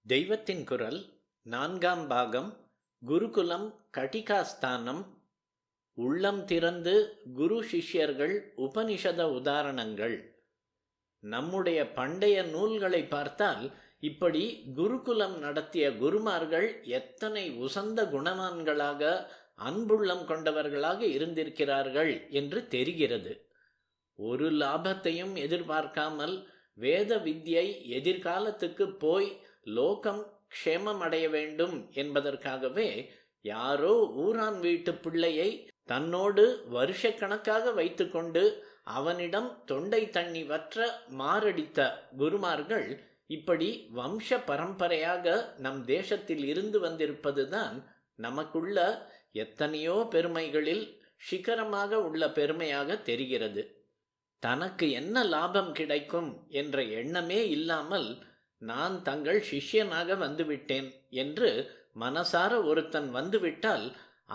தெய்வத்தின் குரல் 4ஆம் பாகம். குருகுலம் கட்டிகாஸ்தானம். உள்ளம் திறந்து குரு சிஷ்யர்கள் உபனிஷத உதாரணங்கள். நம்முடைய பண்டைய நூல்களை பார்த்தால் இப்படி குருகுலம் நடத்திய குருமார்கள் எத்தனை உசந்த குணவான்களாக அன்புள்ளம் கொண்டவர்களாக இருந்திருக்கிறார்கள் என்று தெரிகிறது. ஒரு லாபத்தையும் எதிர்பார்க்காமல் வேத வித்யை எதிர்காலத்துக்கு போய் லோகம் க்ஷேமம் அடைய வேண்டும் என்பதற்காகவே யாரோ ஊரான் வீட்டு பிள்ளையை தன்னோடு வருஷக்கணக்காக வைத்துக்கொண்டு அவனிடம் தொண்டை தண்ணி வற்ற மாரடித்த குருமார்கள் இப்படி வம்ச பரம்பரையாக நம் தேசத்தில் இருந்து வந்திருப்பதுதான் நமக்குள்ள எத்தனையோ பெருமைகளில் சிகரமாக உள்ள பெருமையாக தெரிகிறது. தனக்கு என்ன லாபம் கிடைக்கும் என்ற எண்ணமே இல்லாமல் நான் தங்கள் சிஷ்யனாக வந்துவிட்டேன் என்று மனசார ஒருத்தன் வந்துவிட்டால்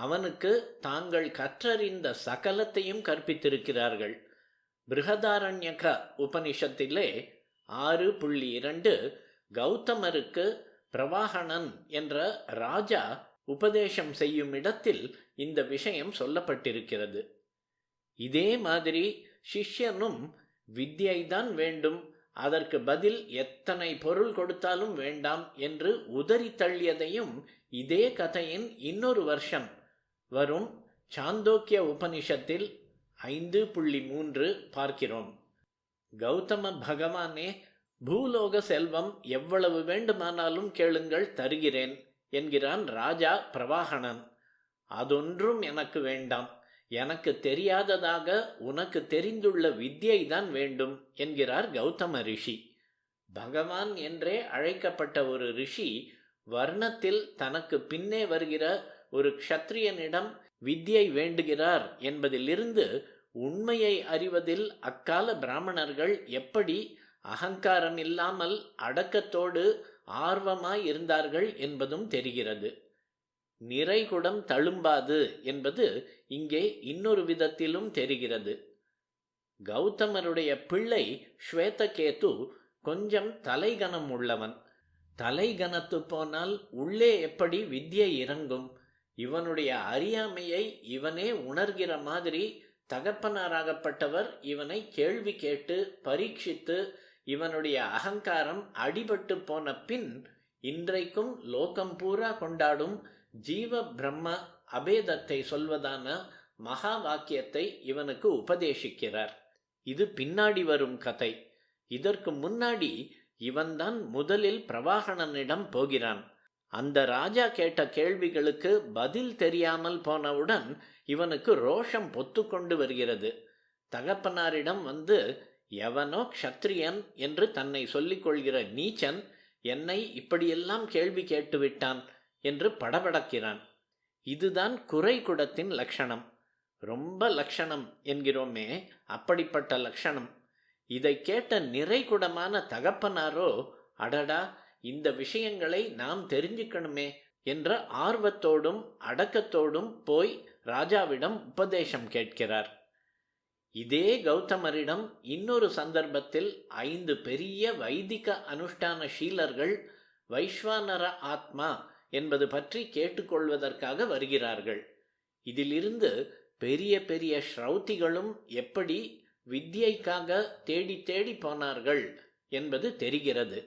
அவனுக்கு தாங்கள் கற்றறிந்த சகலத்தையும் கற்பித்திருக்கிறார்கள். பிருஹதாரண்யக உபனிஷத்திலே 6.2 கௌதமருக்கு பிரவாகணன் என்ற ராஜா உபதேசம் செய்யும் இடத்தில் இந்த விஷயம் சொல்லப்பட்டிருக்கிறது. இதே மாதிரி சிஷ்யனும் வித்யைதான் வேண்டும், அதற்கு பதில் எத்தனை பொருள் கொடுத்தாலும் வேண்டாம் என்று உதறி தள்ளியதையும் இதே கதையின் இன்னொரு வருஷம் வரும் சாந்தோக்கிய உபனிஷத்தில் 5.3 பார்க்கிறோம். கௌதம பகவானே, பூலோக செல்வம் எவ்வளவு வேண்டுமானாலும் கேளுங்கள், தருகிறேன் என்கிறான் ராஜா பிரவாகணன். அதொன்றும் எனக்கு வேண்டாம், எனக்கு தெரியாததாக உனக்கு தெரிந்துள்ள வித்யை தான் வேண்டும் என்கிறார் கௌதம ரிஷி. பகவான் என்றே அழைக்கப்பட்ட ஒரு ரிஷி வர்ணத்தில் தனக்கு பின்னே வருகிற ஒரு க்ஷத்ரியனிடம் வித்யை வேண்டுகிறார் என்பதிலிருந்து உண்மையை அறிவதில் அக்கால பிராமணர்கள் எப்படி அகங்காரம் இல்லாமல் அடக்கத்தோடு ஆர்வமாய் இருந்தார்கள் என்பதும் தெரிகிறது. நிறைகுடம் தழும்பாது என்பது இங்கே இன்னொரு விதத்திலும் தெரிகிறது. கௌதமருடைய பிள்ளை ஸ்வேதகேது கொஞ்சம் தலைகணம் உள்ளவன். தலைகணத்து போனால் உள்ளே எப்படி வித்யை இறங்கும்? இவனுடைய அறியாமையை இவனே உணர்கிற மாதிரி தகப்பனாராகப்பட்டவர் இவனை கேள்வி கேட்டு பரீட்சித்து இவனுடைய அகங்காரம் அடிபட்டு போன பின் இன்றைக்கும் லோகம் பூரா கொண்டாடும் ஜீவ பிரம்ம அபேதத்தை சொல்வதான மகா வாக்கியத்தை இவனுக்கு உபதேசிக்கிறார். இது பின்னாடி வரும் கதை. இதற்கு முன்னாடி இவன்தான் முதலில் பிரவாகணனிடம் போகிறான். அந்த ராஜா கேட்ட கேள்விகளுக்கு பதில் தெரியாமல் போனவுடன் இவனுக்கு ரோஷம் பொத்துக்கொண்டு வருகிறது. தகப்பனாரிடம் வந்து, எவனோ க்ஷத்ரியன் என்று தன்னை சொல்லிக் கொள்கிற நீச்சன் என்னை இப்படியெல்லாம் கேள்வி கேட்டுவிட்டான் என்று படபடக்கிறான். இதுதான் குறை குடத்தின் லட்சணம். ரொம்ப லட்சணம் என்கிறோமே, அப்படிப்பட்ட லட்சணம். இதை கேட்ட நிறைகுடமான தகப்பனாரோ, அடடா, இந்த விஷயங்களை நாம் தெரிஞ்சுக்கணுமே என்ற ஆர்வத்தோடும் அடக்கத்தோடும் போய் ராஜாவிடம் உபதேசம் கேட்கிறார். இதே கௌதமரிடம் இன்னொரு சந்தர்ப்பத்தில் 5 பெரிய வைதிக அனுஷ்டான ஷீலர்கள் வைஸ்வானர ஆத்மா என்பது பற்றி கேட்டுக்கொள்வதற்காக வருகிறார்கள். இதிலிருந்து பெரிய பெரிய ஸ்ரௌத்திகளும் எப்படி வித்யைக்காக தேடி தேடி போனார்கள் என்பது தெரிகிறது.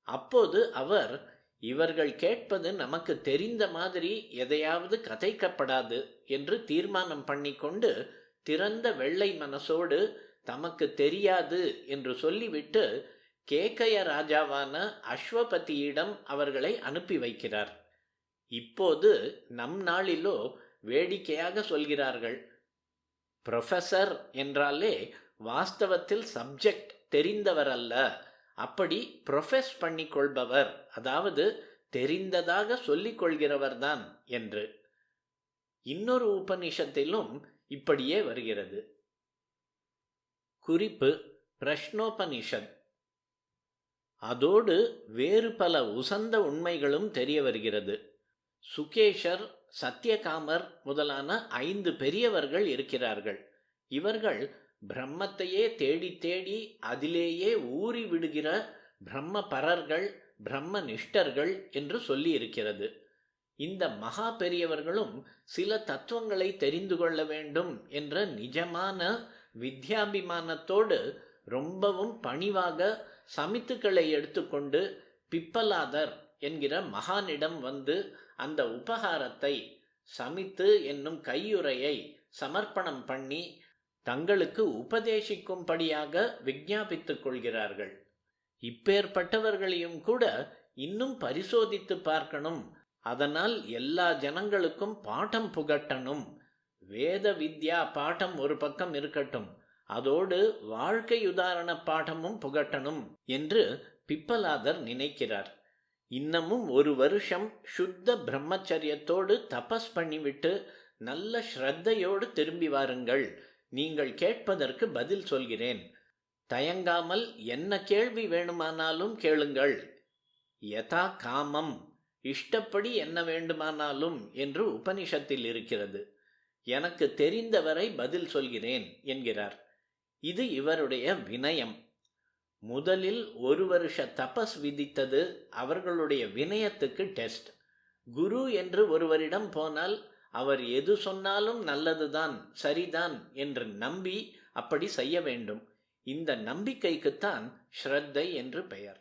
அப்போது அவர், இவர்கள் கேட்பது நமக்கு தெரிந்த மாதிரி எதையாவது கதைக்கப்படாது என்று தீர்மானம் பண்ணிக்கொண்டு திறந்த வெள்ளை மனசோடு தமக்கு தெரியாது என்று சொல்லிவிட்டு கேகய ராஜாவான அஸ்வபதியிடம் அவர்களை அனுப்பி வைக்கிறார். இப்போது நம் நாளிலோ வேடிக்கையாக சொல்கிறார்கள், ப்ரொஃபஸர் என்றாலே வாஸ்தவத்தில் சப்ஜெக்ட் தெரிந்தவர் அல்ல, அப்படி ப்ரொஃபஸ் பண்ணிக்கொள்பவர், அதாவது தெரிந்ததாக சொல்லிக் கொள்கிறவர்தான் என்று. இன்னொரு உபனிஷத்திலும் இப்படியே வருகிறது. குறிப்பு: பிரஷ்னோபனிஷத். அதோடு வேறு பல உசந்த உண்மைகளும் தெரிய வருகிறது. சுகேஷர், சத்யகாமர் முதலான 5 பெரியவர்கள் இருக்கிறார்கள். இவர்கள் பிரம்மத்தையே தேடி தேடி அதிலேயே ஊறி விடுகிற பிரம்ம பரர்கள், பிரம்ம நிஷ்டர்கள் என்று சொல்லியிருக்கிறது. இந்த மகா பெரியவர்களும் சில தத்துவங்களை தெரிந்து கொள்ள வேண்டும் என்ற நிஜமான வித்யாபிமானத்தோடு ரொம்பவும் பணிவாக சமித்துக்களை எடுத்துக்கொண்டு பிப்பலாதர் என்கிற மகானிடம் வந்து அந்த உபகாரத்தை, சமித்து என்னும் கையுறையை சமர்ப்பணம் பண்ணி தங்களுக்கு உபதேசிக்கும்படியாக விஞ்ஞாபித்துக் கொள்கிறார்கள். இப்பேற்பட்டவர்களையும் கூட இன்னும் பரிசோதித்து பார்க்கணும், அதனால் எல்லா ஜனங்களுக்கும் பாடம் புகட்டணும். வேத வித்யா பாடம் ஒரு பக்கம் இருக்கட்டும், அதோடு வாழ்க்கை உதாரண பாடமும் புகட்டணும் என்று பிப்பலாதர் நினைக்கிறார். இன்னமும் 1 வருஷம் சுத்த பிரம்மச்சரியத்தோடு தபஸ் பண்ணிவிட்டு நல்ல ஸ்ரத்தையோடு திரும்பி வாருங்கள். நீங்கள் கேட்பதற்கு பதில் சொல்கிறேன். தயங்காமல் என்ன கேள்வி வேணுமானாலும் கேளுங்கள். யதா காமம், இஷ்டப்படி என்ன வேண்டுமானாலும் என்று உபனிஷத்தில் இருக்கிறது. எனக்கு தெரிந்தவரை பதில் சொல்கிறேன் என்கிறார். இது இவருடைய வினயம். முதலில் 1 வருஷ தபஸ் விதித்தது அவர்களுடைய வினயத்துக்கு டெஸ்ட். குரு என்று ஒருவரிடம் போனால் அவர் எது சொன்னாலும் நல்லதுதான், சரிதான் என்று நம்பி அப்படி செய்ய வேண்டும். இந்த நம்பிக்கைக்குத்தான் ஸ்ரத்தை என்று பெயர்.